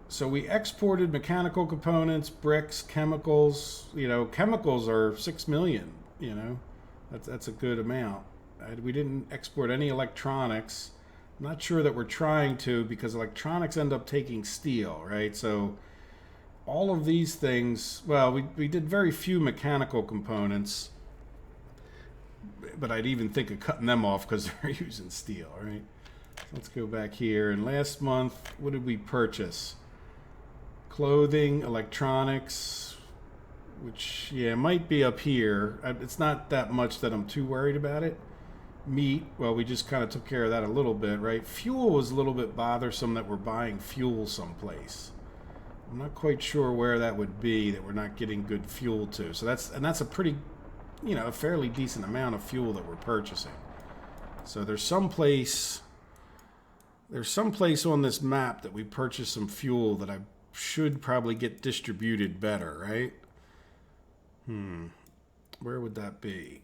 A: So we exported mechanical components, bricks, chemicals. You know, chemicals are 6 million, you know. That's a good amount. We didn't export any electronics. I'm not sure that we're trying to, because electronics end up taking steel, right? So all of these things, well, we did very few mechanical components, but I'd even think of cutting them off because they're using steel, right? So let's go back here. And last month, what did we purchase? Clothing, electronics, which, yeah, might be up here. It's not that much that I'm too worried about it. Meat, well, we just kind of took care of that a little bit, right? Fuel was a little bit bothersome that we're buying fuel someplace. I'm not quite sure where that would be that we're not getting good fuel to. So that's a pretty, you know, a fairly decent amount of fuel that we're purchasing. So there's some place on this map that we purchased some fuel that I should probably get distributed better, right? Where would that be?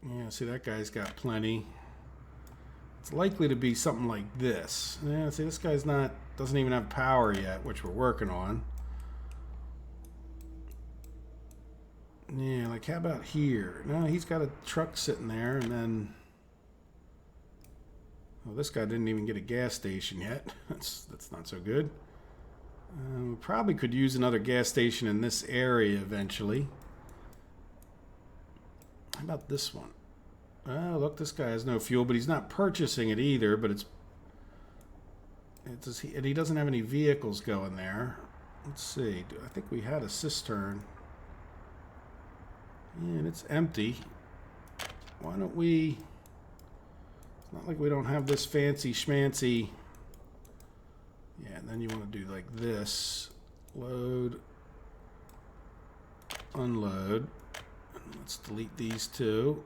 A: Yeah, see, that guy's got plenty. It's likely to be something like this. Yeah, see, this guy's doesn't even have power yet, which we're working on. Yeah, like how about here? No, he's got a truck sitting there, and then... Well, this guy didn't even get a gas station yet. That's not so good. We probably could use another gas station in this area eventually. How about this one? Oh, look, this guy has no fuel, but he's not purchasing it either, but and he doesn't have any vehicles going there. Let's see. I think we had a cistern. Yeah, and it's empty. Why don't we... It's not like we don't have this fancy schmancy... Yeah, and then you want to do like this. Load. Unload. And let's delete these two.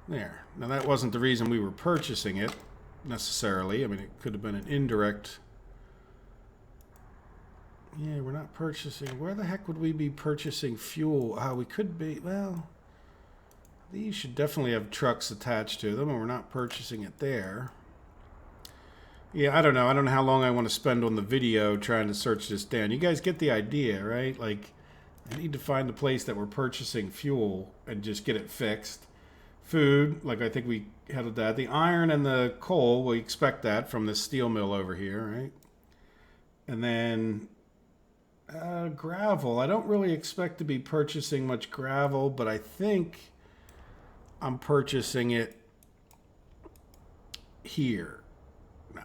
A: There. Now that wasn't the reason we were purchasing it, necessarily. I mean, it could have been an indirect... Yeah, we're not purchasing... Where the heck would we be purchasing fuel? We could be... Well, these should definitely have trucks attached to them, and we're not purchasing it there. Yeah, I don't know. I don't know how long I want to spend on the video trying to search this down. You guys get the idea, right? Like, I need to find the place that we're purchasing fuel and just get it fixed. Food, like I think we had that. The iron and the coal, we expect that from the steel mill over here, right? And then gravel. I don't really expect to be purchasing much gravel, but I think I'm purchasing it here. No.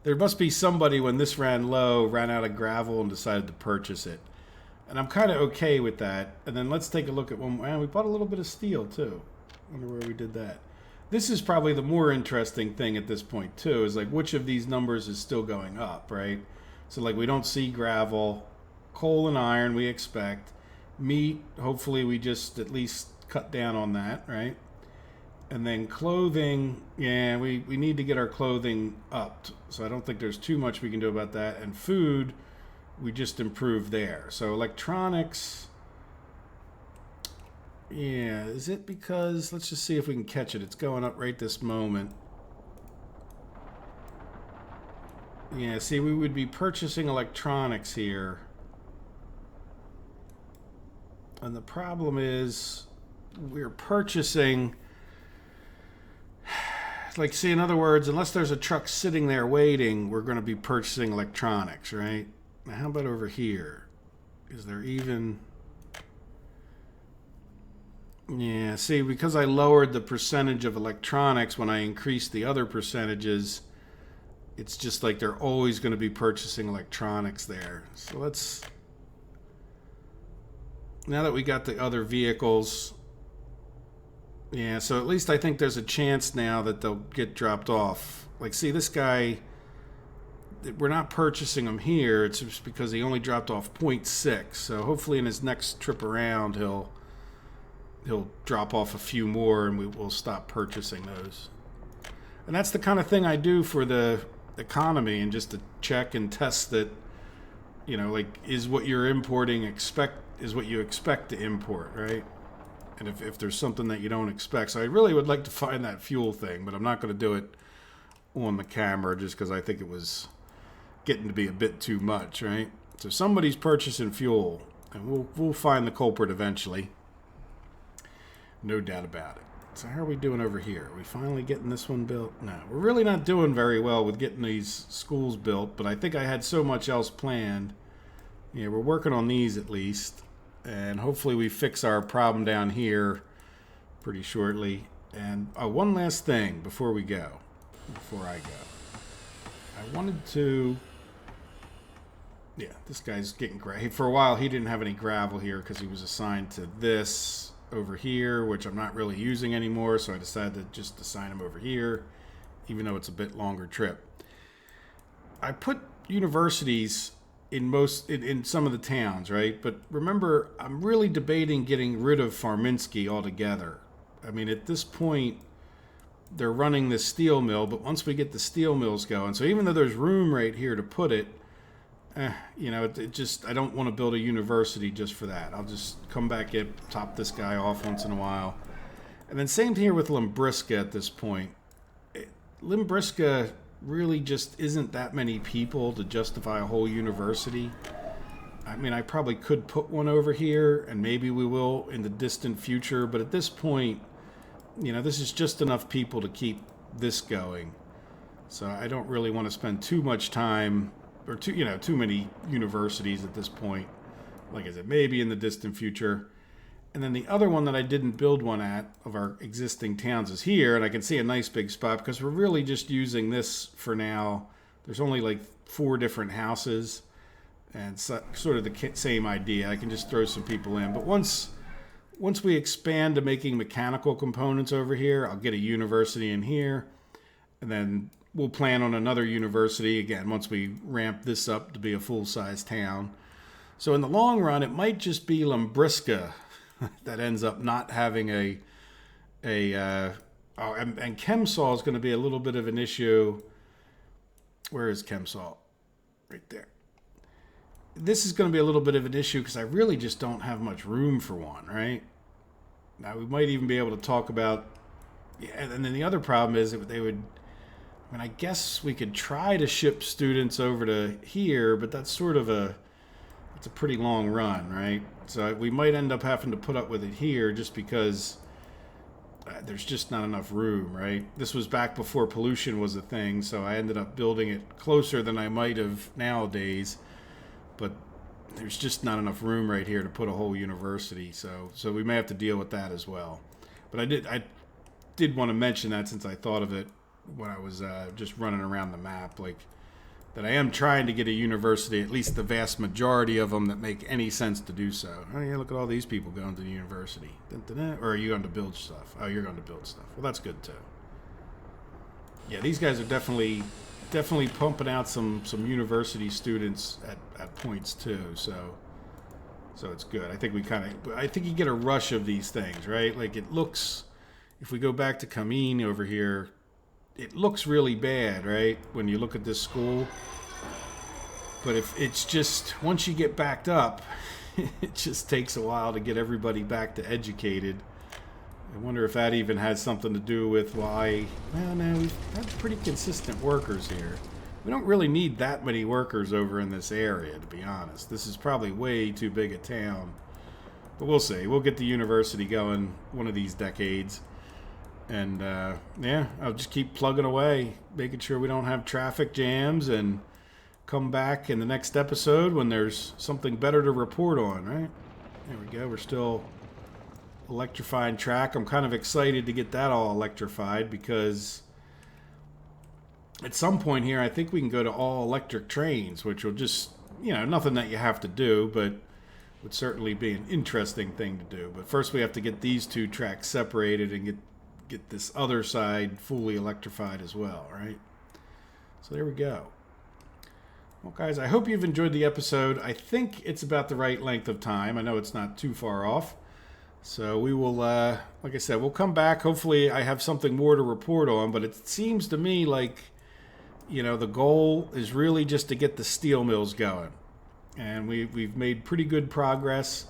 A: There must be somebody when this ran low, ran out of gravel and decided to purchase it. And I'm kind of okay with that. And then let's take a look at one. Man, we bought a little bit of steel too. Wonder where we did that. This is probably the more interesting thing at this point too, is like which of these numbers is still going up, right? So like we don't see gravel, coal and iron we expect. Meat, hopefully we just at least cut down on that, right? And then clothing, yeah, we need to get our clothing up. So I don't think there's too much we can do about that. And food, we just improved there. So electronics, yeah, is it because, let's just see if we can catch it. It's going up right this moment. Yeah, see, we would be purchasing electronics here. And the problem is we're purchasing, like, see, in other words, unless there's a truck sitting there waiting, we're going to be purchasing electronics, right? Now, how about over here? Is there even... Yeah, see, because I lowered the percentage of electronics when I increased the other percentages, it's just like they're always going to be purchasing electronics there. So let's... Now that we got the other vehicles... Yeah, so at least I think there's a chance now that they'll get dropped off. Like, see, this guy... We're not purchasing him here. It's just because he only dropped off 0.6. So hopefully in his next trip around, he'll drop off a few more and we'll stop purchasing those. And that's the kind of thing I do for the economy, and just to check and test that, you know, like, is what you're importing is what you expect to import, right? And if there's something that you don't expect. So I really would like to find that fuel thing, but I'm not going to do it on the camera just because I think it was getting to be a bit too much, right? So somebody's purchasing fuel, and we'll find the culprit eventually. No doubt about it. So how are we doing over here? Are we finally getting this one built? No, we're really not doing very well with getting these schools built, but I think I had so much else planned. Yeah, we're working on these at least, and hopefully we fix our problem down here pretty shortly. And one last thing before I go. I wanted to... Yeah, this guy's getting gravel. For a while, he didn't have any gravel here because he was assigned to this over here, which I'm not really using anymore, so I decided to just assign him over here, even though it's a bit longer trip. I put universities in some of the towns, right? But remember, I'm really debating getting rid of Farminski altogether. I mean, at this point, they're running the steel mill, but once we get the steel mills going, so even though there's room right here to put it, you know, it just, I don't want to build a university just for that. I'll just come back and top this guy off once in a while. And then same here with Limbriska at this point. Limbriska really just isn't that many people to justify a whole university. I mean, I probably could put one over here, and maybe we will in the distant future, but at this point, you know, this is just enough people to keep this going. So I don't really want to spend too much time or too many universities at this point. Like I said, maybe in the distant future. And then the other one that I didn't build one at of our existing towns is here, and I can see a nice big spot because we're really just using this for now. There's only like 4 different houses, and sort of the same idea. I can just throw some people in. But once we expand to making mechanical components over here, I'll get a university in here, and then we'll plan on another university again once we ramp this up to be a full-size town. So in the long run, it might just be Lambriska that ends up not having and Chemsol is going to be a little bit of an issue. Where is Chemsol? Right there. This is going to be a little bit of an issue because I really just don't have much room for one, right? Now, we might even be able to talk about... Yeah, and then the other problem is that they would... I mean, I guess we could try to ship students over to here, but that's sort of it's a pretty long run, right? So we might end up having to put up with it here just because there's just not enough room, right? This was back before pollution was a thing, so I ended up building it closer than I might have nowadays. But there's just not enough room right here to put a whole university, so we may have to deal with that as well. But I did want to mention that since I thought of it when I was just running around the map, like that I am trying to get a university, at least the vast majority of them that make any sense to do so. Oh yeah, look at all these people going to the university. Dun, dun, dun. Or are you going to build stuff? Oh, you're going to build stuff. Well, that's good too. Yeah, these guys are definitely pumping out some university students at points too. So it's good. I think you get a rush of these things, right? Like it looks, if we go back to Kameen over here, it looks really bad, right? When you look at this school. But if it's just, once you get backed up, it just takes a while to get everybody back to educated. I wonder if that even has something to do with why, well, no, we've had pretty consistent workers here. We don't really need that many workers over in this area, to be honest. This is probably way too big a town. But we'll see. We'll get the university going one of these decades. And, yeah, I'll just keep plugging away, making sure we don't have traffic jams, and come back in the next episode when there's something better to report on, right? There we go. We're still electrifying track. I'm kind of excited to get that all electrified because at some point here, I think we can go to all electric trains, which will just, nothing that you have to do, but would certainly be an interesting thing to do. But first we have to get these 2 tracks separated and get this other side fully electrified as well, right? So there we go. Well, guys, I hope you've enjoyed the episode. I think it's about the right length of time. I know it's not too far off. So we will, like I said, we'll come back. Hopefully I have something more to report on, but it seems to me like, the goal is really just to get the steel mills going. And we've made pretty good progress.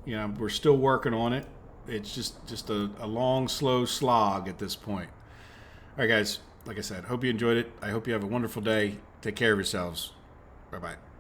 A: We're still working on it. It's just a long, slow slog at this point. All right, guys, like I said, hope you enjoyed it. I hope you have a wonderful day. Take care of yourselves. Bye-bye.